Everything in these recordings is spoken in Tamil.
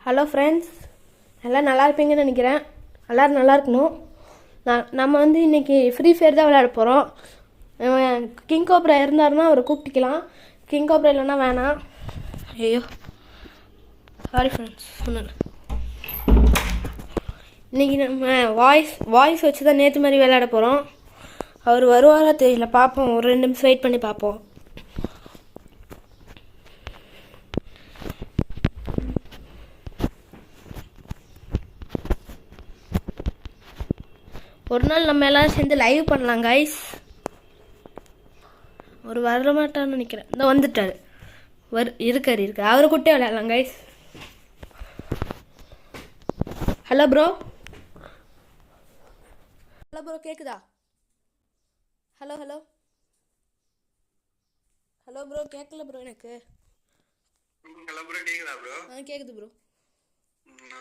ஹலோ ஃப்ரெண்ட்ஸ், எல்லாம் நல்லா இருப்பீங்கன்னு நினைக்கிறேன். எல்லோரும் நல்லா இருக்கணும். நம்ம வந்து இன்றைக்கி ஃப்ரீ ஃபயர் தான் விளையாட போகிறோம். கிங் கோப்ரா இருந்தாருன்னா அவரை கூப்பிட்டுக்கலாம். கிங் கோப்ரா இல்லைன்னா வேணாம். ஐயோ சாரி ஃப்ரெண்ட்ஸ் சொன்னேன். இன்றைக்கி நம்ம வாய்ஸ் வச்சு தான் நேற்று மாதிரி விளையாட போகிறோம். அவர் வருவாரா தெரியல, பார்ப்போம். ஒரு 2 நிமிஷம் வெயிட் பண்ணி பார்ப்போம். ஒரு நாள் நம்ம எல்லோரும் சேர்ந்து லைவ் பண்ணலாம் கைஸ். ஒரு வரமாட்டான்னு நினைக்கிறேன். இந்த வந்துட்டார். இருக்காரு அவரை கூட்டே விளையாடலாம் guys. Hello bro. Hello bro, கேட்குதா? ஹலோ ஹலோ ஹலோ ப்ரோ, கேட்கல ப்ரோ எனக்கு. ஹலோ ப்ரோ, கேக்குதா ப்ரோ? கேக்குது ப்ரோ.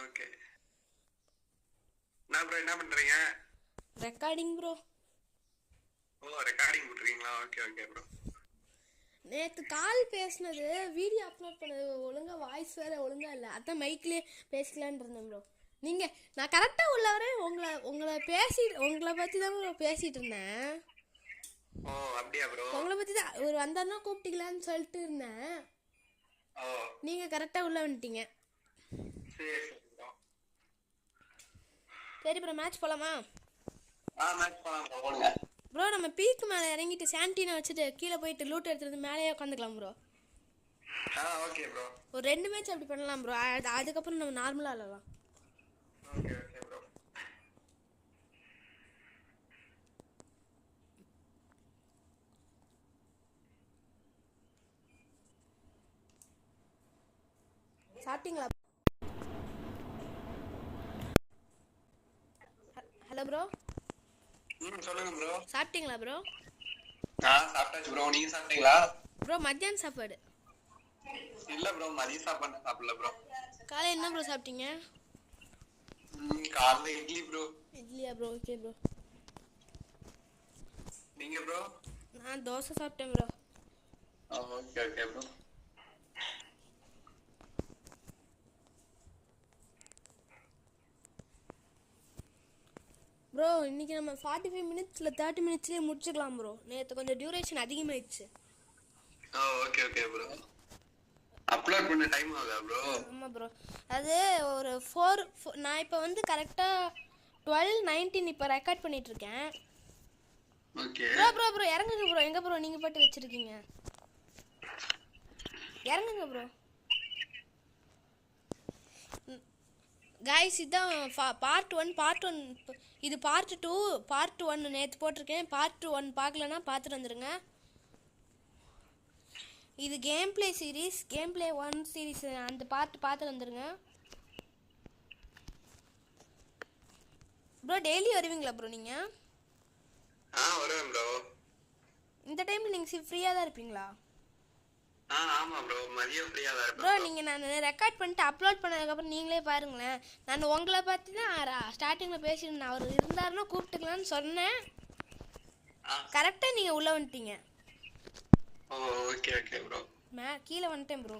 ஓகே. நான் ப்ரோ என்ன பண்றீங்க? Recording bro. ஓ, ரெக்கார்டிங் பண்றீங்களா? Okay okay bro. நேற்று கால் பேசினது வீடியோ அப்லோட் பண்ணது ஒழுங்கா வாய்ஸ் வேற ஒழுங்கா இல்லை. அதான் மைக்லேயே பேசிக்கலான் இருந்தேன் ப்ரோ. நீங்கள் நான் கரெக்டாக உள்ளவரே உங்களை பற்றி தான் ப்ரோ பேசிகிட்டு இருந்தேன். ஓ அப்படியா ப்ரோ? உங்களை பற்றி தான் ஒரு வந்தாருன்னா கூப்பிட்டீங்களான்னு சொல்லிட்டு இருந்தேன். ஓ, நீங்கள் கரெக்டாக உள்ள வந்துட்டீங்க. சரி ப்ரோ, மேட்ச் போகலாமா? மேட்ச் போலாம் ப்ரோ. நம்ம பீக்கு மேலே இறங்கிட்டு சாண்டினை வச்சுட்டு கீழே போயிட்டு லூட் எடுத்துட்டு மேலேயே உட்காந்துக்கலாம் ப்ரோ. Okay bro. ஒரு 2 மேட்ச் அப்படி பண்ணலாம் ப்ரோ. அதுக்கப்புறம் நம்ம நார்மலாக விளாடலாம். Okay okay bro. சாப்பிட்டீங்களா? Hello bro. சொல்லுங்க ப்ரோ. சாப்பிட்டீங்களா ப்ரோ? சாப்பிட்டாச்சு ப்ரோ. நீங்க சாப்பிட்டீங்களா? ப்ரோ மத்தியானம் சாப்பாடு. இல்ல ப்ரோ, மதிய சாப்பாடு சாப்பிடல ப்ரோ. காலையில் என்ன ப்ரோ சாப்பிட்டீங்க? காலைல இட்லி ப்ரோ. இட்லியா ப்ரோ? Okay bro. நீங்க ப்ரோ? நான் தோசை சாப்பிட்டேன் bro. Okay okay bro. Bro இன்னைக்கு நம்ம 45 மினிட்ஸில் 30 மினிட்ஸ்லேயே முடிச்சுக்கலாம் ப்ரோ. நேற்று கொஞ்சம் டியூரேஷன் அதிகமாகிடுச்சு. Okay okay bro. அப்லோட் பண்ண டைம் ஆகுதா ப்ரோ? ஆமாம் ப்ரோ. அது ஒரு 4 நான் இப்போ வந்து கரெக்டாக 12:19 இப்போ ரெக்கார்ட் பண்ணிகிட்ருக்கேன். ஓகே ப்ரோ ப்ரோ ப்ரோ இறங்குங்க ப்ரோ. எங்கே ப்ரோ நீங்கள் பாட்டு வச்சுருக்கீங்க? இறங்குங்க ப்ரோ. கைஸ் இதுதான் பார்ட் 1. இது பார்ட் 2. பார்ட் 1 நேற்று போட்டிருக்கேன். பார்ட் 1 பார்க்கலன்னா பார்த்துட்டு வந்துடுங்க. இது game play series. Game play 1 series அந்த பார்த்துட்டு வந்துடுங்க ப்ரோ. டெய்லி வருவீங்களா ப்ரோ நீங்கள்? வருவேன் ப்ரோ. இந்த டைமில் நீங்கள் ஃப்ரீயாக தான் இருப்பீங்களா? ஆமா ப்ரோ, மதியம் ஃப்ரீயா தான் இருப்பேன் ப்ரோ. நீங்கள் நான் ரெக்கார்ட் பண்ணிட்டு அப்லோட் பண்ணதுக்கப்புறம் நீங்களே பாருங்களேன். நான் உங்களை பார்த்து தான் ஸ்டார்டிங்கில் பேசியிருந்தேன். அவர் இருந்தாருன்னா கூப்பிட்டுக்கலான்னு சொன்னேன். கரெக்டாக நீங்கள் உள்ளே வந்துட்டீங்க. Okay okay bro. கீழே வந்துட்டேன் ப்ரோ.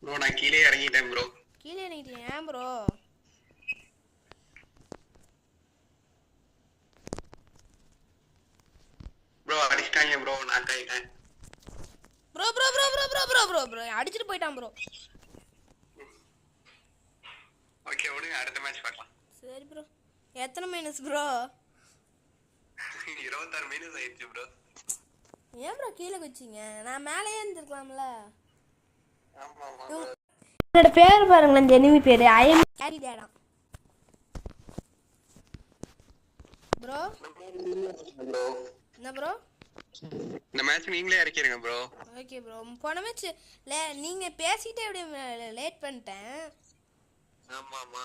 ப்ரோ நான் கீழே இறங்கிட்டேன் ப்ரோ. கீழே இறங்கிட்டேன். ஏன் ப்ரோ? ப்ரோ அடிச்சிட்டாங்க ப்ரோ. நான் கைட்டேன் bro bro bro bro bro bro bro bro அடிச்சிட்டு போயிட்டான் ப்ரோ. ஓகே விடுங்க, அடுத்த மேட்ச் பார்க்கலாம். சரி ப்ரோ. எத்தனை மைனஸ் ப்ரோ? 26 மைனஸ் ஆயிடுச்சு ப்ரோ. ஏன் ப்ரோ கீழே வச்சிங்க? நான் மேலேயே இருந்திருக்கலாம்ல. ஆமா ஆமா. என்னோட பேர் பாருங்களேன், இந்த எனிமி பேர் ஐஎம் கேரி டேடா ப்ரோ. என்ன ப்ரோ? இந்த மேட்ச் நீங்களே இறக்கிருங்க ப்ரோ. Okay bro. போன மேட்ச் நீங்கள் பேசிக்கிட்டே அப்படியே லேட் பண்ணிட்டேன். ஆமா ஆமா.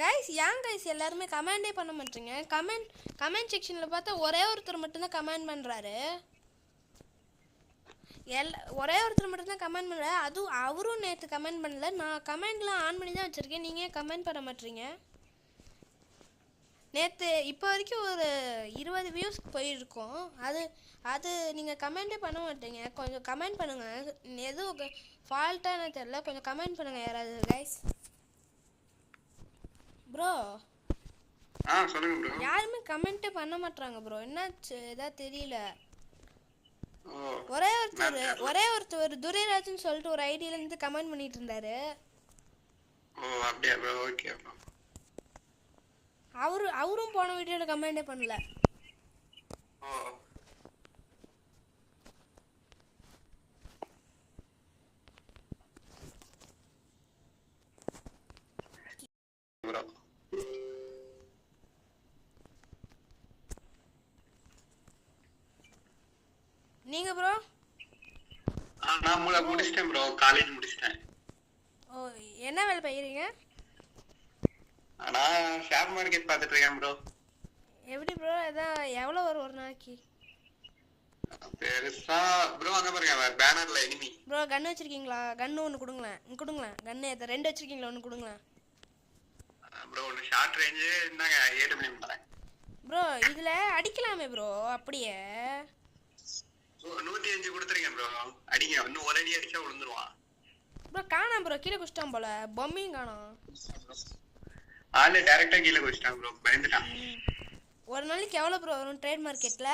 கைஸ் ஏன் கைஸ் எல்லாருமே கமெண்டே பண்ண மாட்டீங்க? கமெண்ட் செக்ஷனில் பார்த்தா ஒரே ஒருத்தர் மட்டும்தான் கமெண்ட் பண்ணுறாரு. ஒரே ஒருத்தர் மட்டும்தான் கமெண்ட் பண்ணுறாரு. அதுவும் அவரும் நேற்று கமெண்ட் பண்ணல. நான் கமெண்ட்லாம் ஆன் பண்ணி தான் வச்சுருக்கேன். நீங்கள் கமெண்ட் பண்ண மாட்டீங்க. நேற்று இப்போ வரைக்கும் ஒரு 20 வியூஸ் போயிருக்கோம். அது நீங்கள் கமெண்ட்டே பண்ண மாட்டீங்க. கொஞ்சம் கமெண்ட் பண்ணுங்கள். எதுவும் ஃபால்ட்டானு தெரியல, கொஞ்சம் கமெண்ட் பண்ணுங்க யாராவது கைஸ். ப்ரோ சொல்லுங்க ப்ரோ. யாருமே கமெண்ட்டே பண்ண மாட்டாங்க ப்ரோ, என்னாச்சு ஏதாவது தெரியல. ஓ ஒரே ஒருத்தர் துரைராஜ்னு சொல்லிட்டு ஒரு ஐடியில இருந்து கமெண்ட் பண்ணிட்டு இருந்தாரு. ஓ அப்படியா ப்ரோ, ஓகே ப்ரோ. அவரும் போன வீடியோல கமெண்டே பண்ணல. ஓ ப்ரோ. நீங்க ப்ரோ? நான் முடிச்சிட்டேன் ப்ரோ, காலேஜ் முடிச்சிட்டேன். ஓ என்ன வேலை செய்றீங்க? நான் ஷேர் மார்க்கெட் பார்த்துட்டு இருக்கேன் ப்ரோ. எப்படி ப்ரோ, அதான் எவ்வளோ வரும் ஒரு நாளைக்கு? பெருசா ப்ரோ, அங்க பாருங்க பேனர்ல எனிமி. ப்ரோ கன் வச்சிருக்கீங்களா? கன்னு ஒன்று கொடுங்களேன். கன்னு ரெண்டு வச்சிருக்கீங்களா? ஒன்று கொடுங்களேன் ப்ரோ. ஒன்று ஷார்ட் ரேஞ்சு இருந்தாங்க, ஏடபிள்யூஎம் தரேன் ப்ரோ. இதில் அடிக்கலாமே ப்ரோ அப்படியே? 105 கொடுத்துருக்கேன் ப்ரோ. அடிங்க, இன்னும் ஒரு அடி அடிச்சா விழுந்துருவான் ப்ரோ. காணாம் ப்ரோ, கீழே குச்சிட்டான் போல, பொம்மையும் காணோம். ஆளு டைரக்டா கீழே குச்சிட்டான் ப்ரோ, பயந்துட்டான். ஒரு நாளைக்கு எவ்வளோ ப்ரோ வரும் ட்ரேட் மார்க்கெட்டில்?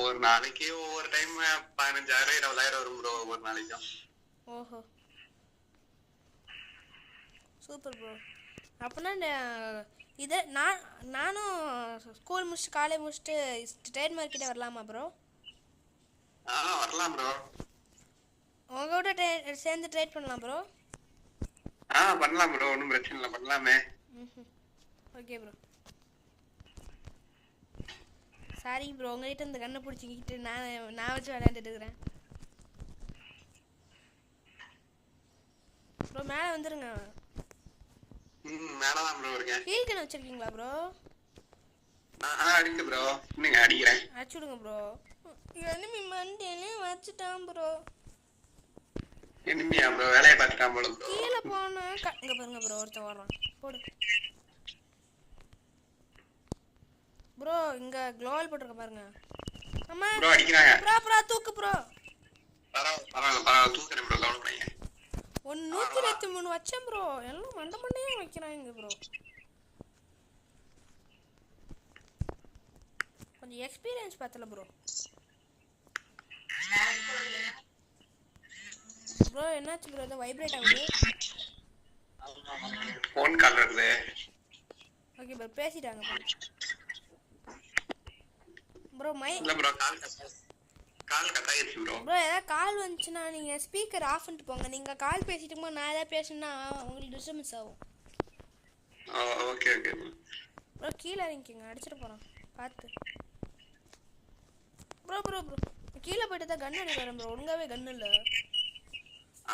ஒரு நாளைக்கு ஒவ்வொரு டைம் 15,000 20,000 வரும் ப்ரோ ஒரு நாளைக்கும். ஓஹோ சூப்பர் ப்ரோ. அப்படின்னா இதை நானும் ஸ்கூல் முடிச்சுட்டு காலேஜ் முடிச்சுட்டு ட்ரேட் மார்க்கெட்டே வரலாமா ப்ரோ? வரலாம் ப்ரோ. உங்களோட சேர்ந்து ட்ரேட் பண்ணலாம் ப்ரோ? பண்ணலாம் ப்ரோ, ஒன்றும் பிரச்சனை இல்லை, பண்ணலாமே. Okay bro. சாரி ப்ரோ, உங்ககிட்ட இந்த கண்ணை பிடிச்சிக்கிட்டு நான் வச்சு விளையாண்டுட்டு இருக்கிறேன் ப்ரோ. மேலே வந்துருங்க. மேலதான் ப்ரோ இருக்கேன். ஹீல் கன் வச்சிருக்கீங்களா ப்ரோ? அடிக்கு ப்ரோ, இன்னுங்க அடிக்கிறேன். அடிச்சு விடுங்க ப்ரோ. எனிமி மண்டேனே வச்சுட்டான் ப்ரோ. எனிமியா ப்ரோ? வேலையை பார்த்துட்டான் போல ப்ரோ. கீழே போன இங்க பாருங்க ப்ரோ, ஒருத்தன் வர்றான். போடு ப்ரோ. இங்க க்ளோவல் போட்டுருக்க பாருங்க. அம்மா ப்ரோ அடிக்கிறாங்க. ப்ரோ தூக்கு ப்ரோ. பரவாயில்ல தூக்குறேன் ப்ரோ, கவலைப்படாதீங்க. 123 வச்சேன் ப்ரோ. எல்லாம் மண்டையே வைக்கிறாங்க ப்ரோ. கொஞ்சம் எக்ஸ்பீரியன்ஸ் பார்த்தல ப்ரோ. ப்ரோ என்னாச்சு ப்ரோ, ஏதோ வைப்ரேட் ஆகுது. ஃபோன் கால் வருது. ஓகே ப்ரோ, பேசிட்டாங்க ப்ரோ. இல்ல ப்ரோ, கால் கட் ஆயிருச்சு ப்ரோ. ப்ரோ ஏதாவது கால் வந்துச்சுன்னா நீங்கள் ஸ்பீக்கர் ஆஃப் பண்ணிட்டு போங்க. நீங்கள் கால் பேசிட்டு இருக்கும்போது நான் ஏதாவது பேசுனா உங்களுக்கு டிஸ்டர்பன்ஸ் ஆகும். ஓகே ப்ரோ கீழே இறங்கிக்கோங்க, அடிச்சிட்டு போகிறான் பார்த்து. ப்ரோ கீழே போய்ட்டு தான் கன் எடுத்து வரேன் ப்ரோ. ஒழுங்காவே கன் இல்லை.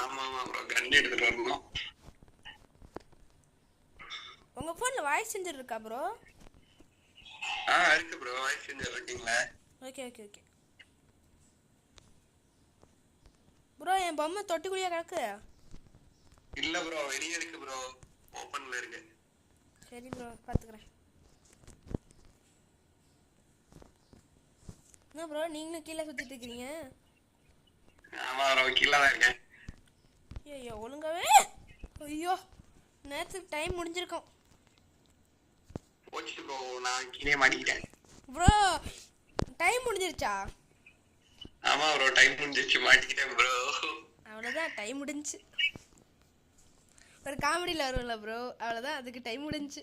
ஆமா ப்ரோ, கன் எடுத்துட்டு வரணும். உங்கள் ஃபோனில் வாய்ஸ் செஞ்சர் இருக்கா ப்ரோ? இருக்கு ப்ரோ, வாய்ஸ் செஞ்சர் இருக்கீங்களா? Okay bro. என் பொம்மை தொட்டிக்குழியா கிடக்கு? இல்ல ப்ரோ, வெளியே இருக்கு ப்ரோ, ஓப்பன்ல இருக்கு. சரி ப்ரோ, பார்த்துக்கிறேன். என்ன ப்ரோ நீங்களும் கீழே சுற்றிட்டு இருக்கிறீங்க? ஆமா ப்ரோ, கீழே தான் இருக்கேன். ஐயோ ஒழுங்காவே. ஐயோ நேரத்துக்கு டைம் முடிஞ்சிருக்கோம். போச்சு ப்ரோ, நான் கீழே மாட்டிக்கிட்டேன். ப்ரோ டைம் முடிஞ்சிருச்சா? ஆமா ப்ரோ, டைம் முடிஞ்சிருச்சு, மாட்டிக்கிட்டேன் ப்ரோ. அவ்வளோதான், டைம் முடிஞ்சு. ஒரு காமெடியில் வரும்ல ப்ரோ, அவ்வளோதான், அதுக்கு டைம் முடிஞ்சு.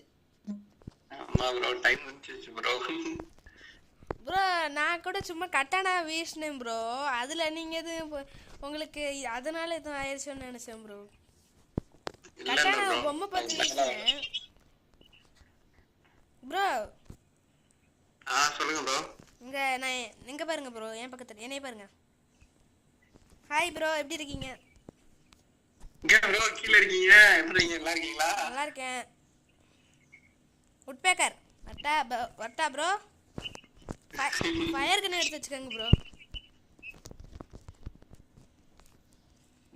ஆமா ப்ரோ, டைம் முடிஞ்சிருச்சு ப்ரோ. ப்ரோ நான் கூட சும்மா கட்டானா வீசினேன் ப்ரோ. அதில் நீங்கள் எதுவும் உங்களுக்கு அதனால எதுவும் ஆயிடுச்சோன்னு நினச்சேன் ப்ரோ. கட்டானா பொம்மை பார்த்து வீசினேன் ப்ரோ. சொல்லுங்க ப்ரோ. இங்கே பாருங்க ப்ரோ, என் பக்கத்தில் என்னைய பாருங்க. ஹாய் ப்ரோ, எப்படி இருக்கீங்க? இங்க ப்ரோ கீழ இருக்கீங்க, எப்படி இருக்கீங்க? நல்லா இருக்கீங்களா? நல்லா இருக்கேன். உட்பேக்கர் வட்டா ப்ரோ. ஃபயர் கன் எடுத்து வச்சுக்கோங்க ப்ரோ.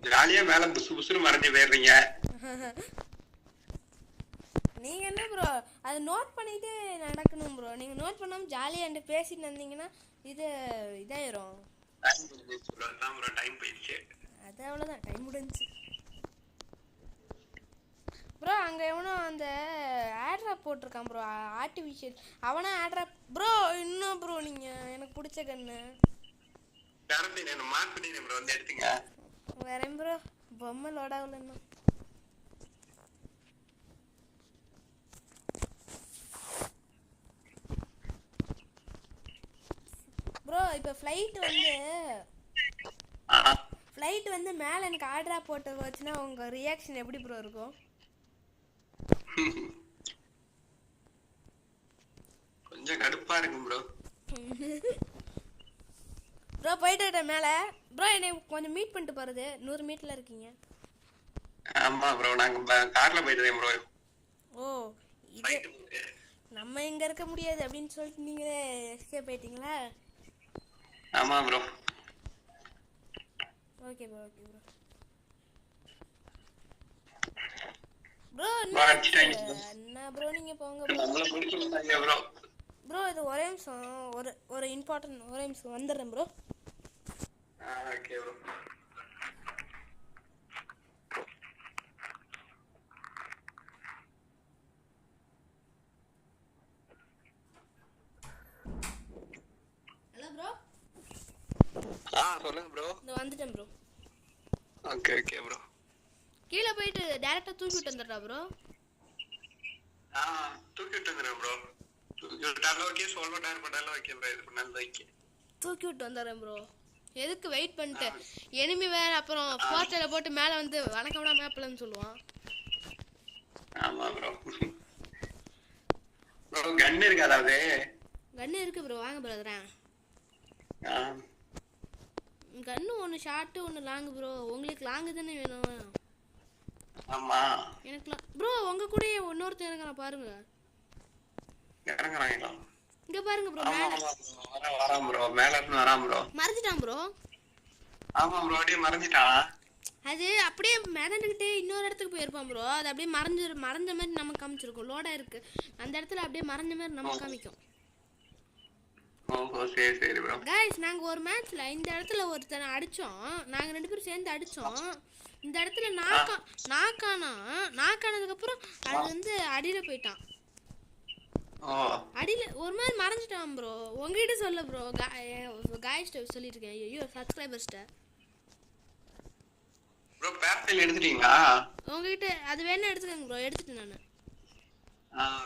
ஜாலியா மேல புசு புசுன்னு மறைஞ்சு போயிடுறீங்க. நீங்க என்ன ப்ரோ அது நோட் பண்ணிட்டு நடக்கணும் ப்ரோ. நீங்க நோட் பண்ணாம ஜாலியா என்கிட்ட பேசிட்டு இருந்தீங்கன்னா இது இதாயிரும். டைம் போயிடுச்சு. அது அவ்வளோதான், டைம் முடிஞ்சு. ப்ரோ அங்கே எவனோ அந்த ஆட்ராப் போட்டிருக்கான் ப்ரோ, ஆர்டிஃபிஷியல். அவனா ஆட்ராப் ப்ரோ? இன்னும் ப்ரோ நீங்கள் எனக்கு பிடிச்ச கண்ணு வரேன் ப்ரோ. பொம்மை லோட் ஆகல இன்னும். ப்ரோ இப்போ ஃப்ளைட் வந்து மேலே எனக்கு ஆர்டராக போட்டு வச்சுன்னா உங்கள் ரியாக்ஷன் எப்படி ப்ரோ இருக்கும்? கொஞ்சம் கடுப்பா இருக்கும் ப்ரோ. ப்ரோ போயிட்டு மேலே ப்ரோ என்னை கொஞ்சம் மீட் பண்ணிட்டு போகிறது. 100 மீட்டரில் இருக்கீங்க. ஆமா ப்ரோ, நாங்க கார்ல போயிட்டு ப்ரோ. ஓ இது நம்ம இங்கே இருக்க முடியாது அப்படின்னு சொல்லிட்டு நீங்களே எஸ்கேப் ஆயிட்டீங்களா? ஆமா bro. Okay bro, okay bro. Bro என்ன ப்ரோ நீங்கள் போங்க ப்ரோ. ப்ரோ இது ஒரே நிமிஷம், ஒரு இம்பார்ட்டன்ட், ஒரே நிமிஷம் வந்துடுறேன் bro. Okay bro. Hello bro. சொல்லுங்க ப்ரோ. நான் வந்துட்டேன் ப்ரோ. Okay okay bro. கீழே போயிட்டு டேரெக்டாக தூக்கி விட்டு வந்துடுறா ப்ரோ. தூக்கி விட்டு வந்துடுறேன் ப்ரோ. தூக்கி விட்டாலும் ஓகே, சொல்ல டயர் பண்ணாலும் ஓகே ப்ரோ. இது பண்ணாலும் ஓகே. தூக்கி விட்டு வந்துடுறேன் ப்ரோ. எதுக்கு வெயிட் பண்ணிட்டு எனிமி வேற அப்புறம் போர்ட்டலை போட்டு மேலே வந்து வணக்கம்டா மேப்லன்னு சொல்லுவான். ஆமா ப்ரோ. ப்ரோ கன் இருக்காதா? அது கன்னு இருக்கு ப்ரோ, வாங்க பிரதரா. கன்னு ஒன்று ஷார்ட்டு ஒன்று லாங்கு ப்ரோ. உங்களுக்கு லாங்கு தானே வேணும்? ஆமா எனக்கு ப்ரோ உங்க கூட இன்னொருத்தர் இறங்குறான் பாருங்க. இறங்குறாங்களா? இங்க பாருங்க ப்ரோ. வரான் ப்ரோ, மேல இருந்து வரான் ப்ரோ. மறைஞ்சிட்டான் ப்ரோ. ஆமா ப்ரோ, அப்படியே மறைஞ்சிட்டான். அது அப்படியே மிதந்துக்கிட்டே இன்னொரு இடத்துக்கு போயிருப்பான் ப்ரோ. அது அப்படியே மறைஞ்ச மாதிரி நமக்கு காமிச்சிருக்கும். லோடா இருக்கு அந்த இடத்துல, அப்படியே மறைஞ்ச மாதிரி நமக்கு காமிக்கும். ஓஹோ சரி சரி ப்ரோ. गाइस நாங்க ஒரு மேட்ச்ல இந்த இடத்துல ஒருத்தனை அடிச்சோம். நாங்க ரெண்டு பேரும் சேர்ந்து அடிச்சோம். இந்த இடத்துல நாக்கானதுக்கு அப்புறம் அது வந்து அடியில போயிட்டான். அடியில ஒரு மாதிரி மறைஞ்சிட்டான் ப்ரோ. உங்ககிட்ட சொல்ல ப்ரோ, गाइस சொல்லிட்டு இருக்கேன். ஐயோ சப்ஸ்கிரைபர்ஸ்ட்ட ப்ரோ பேர்ஃபைல் எடுத்துட்டீங்களா? உங்ககிட்ட அது வேணா எடுத்துக்கங்க ப்ரோ. எடுத்துட்டேன் நானு.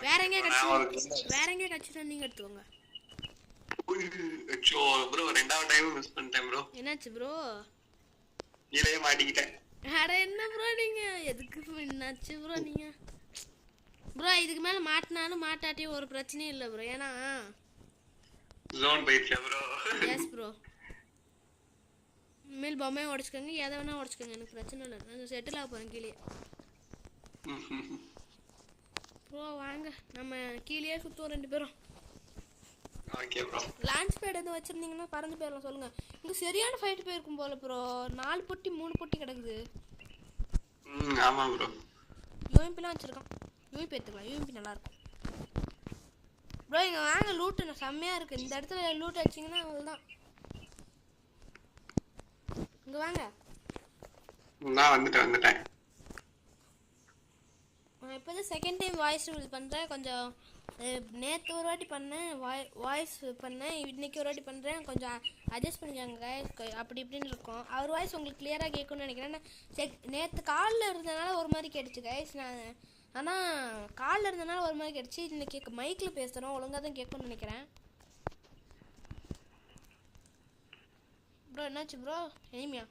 வேற எங்க கட்சி நீங்க எடுத்துக்கோங்க. அச்சோ ப்ரோ, ரெண்டாவது டைம் மிஸ் பண்ணிட்டேன் ப்ரோ. என்னாச்சு ப்ரோ? கீழே மாட்டிக்கிட்டேன். அட என்ன ப்ரோ நீங்க எதுக்கு என்னாச்சு ப்ரோ? நீங்க ப்ரோ இதுக்கு மேல மாட்டினாலும் மாட்டாட்டியும் ஒரு பிரச்சனையும் இல்லை ப்ரோ. ஏன்னா ஜோன் போயிடுச்சா ப்ரோ? S bro. மேல் பொம்மையை உடச்சுக்கோங்க, எதை வேணா உடச்சுக்கோங்க, எனக்கு பிரச்சனை இல்லை. நான் செட்டில் ஆக போகிறேன் கீழே. ப்ரோ வாங்க நம்ம கீழே சுற்றுவோம் ரெண்டு பேரும். Okay bro. லான்ச் பேட் எதுவும் வச்சிருந்தீங்கன்னா பறந்து போயிடலாம். சொல்லுங்க. இங்க சரியான ஃபைட் போயிருக்கும் போல ப்ரோ. 4 பொட்டி 3 பொட்டி கிடக்குது. ஆமா ப்ரோ. யூஎம்பிலாம் வச்சிருக்கான். யூஎம்பி எடுத்துக்கலாம். யூஎம்பி நல்லா இருக்கும் ப்ரோ. இங்க வாங்க, லூட்டு செம்மையா இருக்கு. இந்த இடத்துல லூட் அடிச்சிங்கன்னா அவ்வளோதான். இங்க வாங்க. நான் வந்துட்டேன். நான் இப்போதான் செகண்ட் டைம் வாய்ஸ் ரிவீல் பண்ணுறேன். கொஞ்சம் நேற்று ஒரு வாட்டி பண்ணேன், வாய்ஸ் பண்ணேன். இன்னைக்கு ஒரு வாட்டி பண்ணுறேன். கொஞ்சம் அட்ஜஸ்ட் பண்ணிக்காங்க. அப்படி இப்படின்னு இருக்கும். அவர் வாய்ஸ் உங்களுக்கு கிளியராக கேட்கும்னு நினைக்கிறேன். நேற்று காலில் இருந்தனால ஒரு மாதிரி கேட்டுச்சு கைஸ். ஆனால் காலில் இருந்தனால ஒரு மாதிரி கேட்டுச்சு. இன்னைக்கு மைக்கில் பேசுகிறோம், ஒழுங்காக தான் கேட்கும்னு நினைக்கிறேன். ப்ரோ என்னாச்சு ப்ரோ? எனிமியா?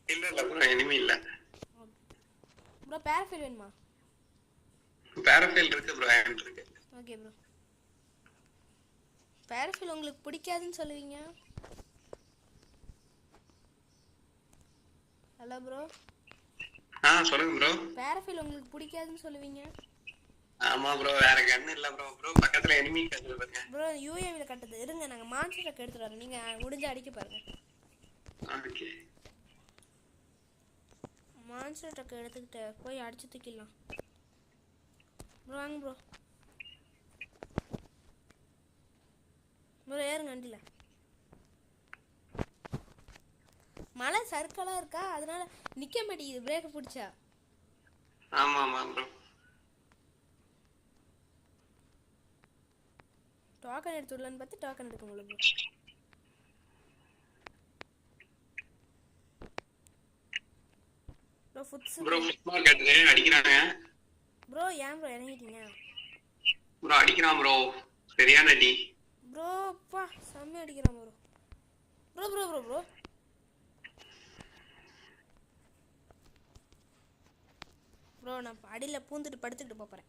இல்லை ப்ரோ, எனிமி இல்லை ப்ரோ. பேரஃபைல் வேணுமா? பேரஃபைல் இருக்கு ப்ரோ, ஹேண்ட் இருக்கு. Okay bro. பேரஃபைல் உங்களுக்கு பிடிக்காதுன்னு சொல்லுவீங்க. Hello bro. சொல்லுங்க ப்ரோ. பேரஃபைல் உங்களுக்கு பிடிக்காதுன்னு சொல்லுவீங்க. ஆமா ப்ரோ, வேற கன் இல்ல ப்ரோ. ப்ரோ பக்கத்துல எனிமி கட்டுது பாருங்க ப்ரோ. யூஏவில கட்டுது. இருங்க நாங்க மான்ஸ்டர் ட்ரக் எடுத்துட்டு வரோம். நீங்க முடிஞ்ச அடிக்க பாருங்க. ஓகே. மான்ஸ்டர் ட்ரக் எடுத்துக்கிட்டு போய் அடிச்சு தூக்கிடலாம் ப்ரோ. வாங்க ப்ரோ. ப்ரோ ஏறுங்க வண்டியில். மழை சர்க்கிளாக இருக்கா, அதனால நிற்க மாட்டேங்குது பிரேக்கை பிடிச்சா. ஆமா ஆமா ப்ரோ. டோக்கன் எடுத்து விடலான்னு பார்த்து டோக்கன் எடுக்க முடியல ப்ரோ. ஃபுட்ஸ் ப்ரோ ஃபுட்பால் கேட்டு அடிக்கிறாங்க ப்ரோ. ஏன் ப்ரோ இறங்கிட்டீங்க ப்ரோ? அடிக்கிறான் ப்ரோ, சரியான அடி ப்ரோ. அப்பா செம்ம அடிக்கிறான் bro. Bro bro bro bro bro நான் அடியில் பூந்துட்டு படுத்துக்கிட்டு போகிறேன்.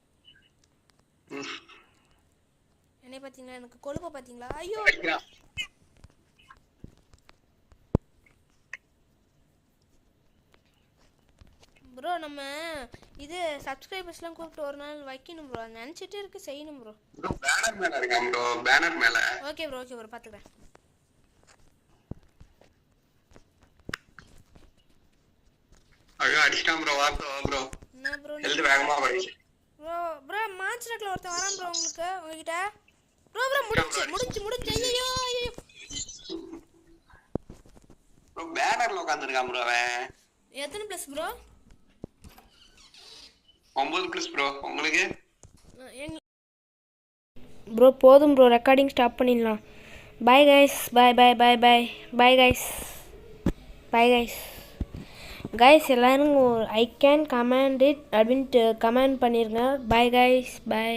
என்னை பார்த்தீங்களா? எனக்கு கொழுப்பை பார்த்தீங்களா? ஐயோ ப்ரோ. நம்ம இது சப்ஸ்கிரைபர்ஸ்லாம் கூப்பிட்டு ஒரு நாள் வைக்கணும் ப்ரோ. அது நினச்சிட்டே இருக்கு, செய்யணும் ப்ரோ. ப்ரோ பேனர் மேல இருக்கான் ப்ரோ, பேனர் மேல. ஓகே ப்ரோ ஓகே ப்ரோ பார்த்துக்கிறேன். ஐயோ அடிச்சிட்டான் ப்ரோ. வா ப்ரோ, வா ப்ரோ. என்ன ப்ரோ ஹெல்த் வேகமா போயிடுச்சு ப்ரோ. ப்ரோ மான்ஸ்டர்ல ஒருத்தன் வரான் ப்ரோ உங்களுக்கு உங்ககிட்ட. ப்ரோ ப்ரோ முடிச்சு ஐயோ ஐயோ ப்ரோ. பேனர்ல உட்கார்ந்திருக்கான் ப்ரோ அவன். எத்தனை ப்ளஸ் ப்ரோ? 9+ ப்ரோ. உங்களுக்கு ப்ரோ போதும் ப்ரோ, ரெக்கார்டிங் ஸ்டாப் பண்ணிடலாம். Bye guys, bye bye bye bye bye guys, bye guys. Guys எல்லோரும் ஐ கேன் கமெண்ட் இட் அப்படின்ட்டு கமெண்ட் பண்ணிடுங்க. Bye guys, by.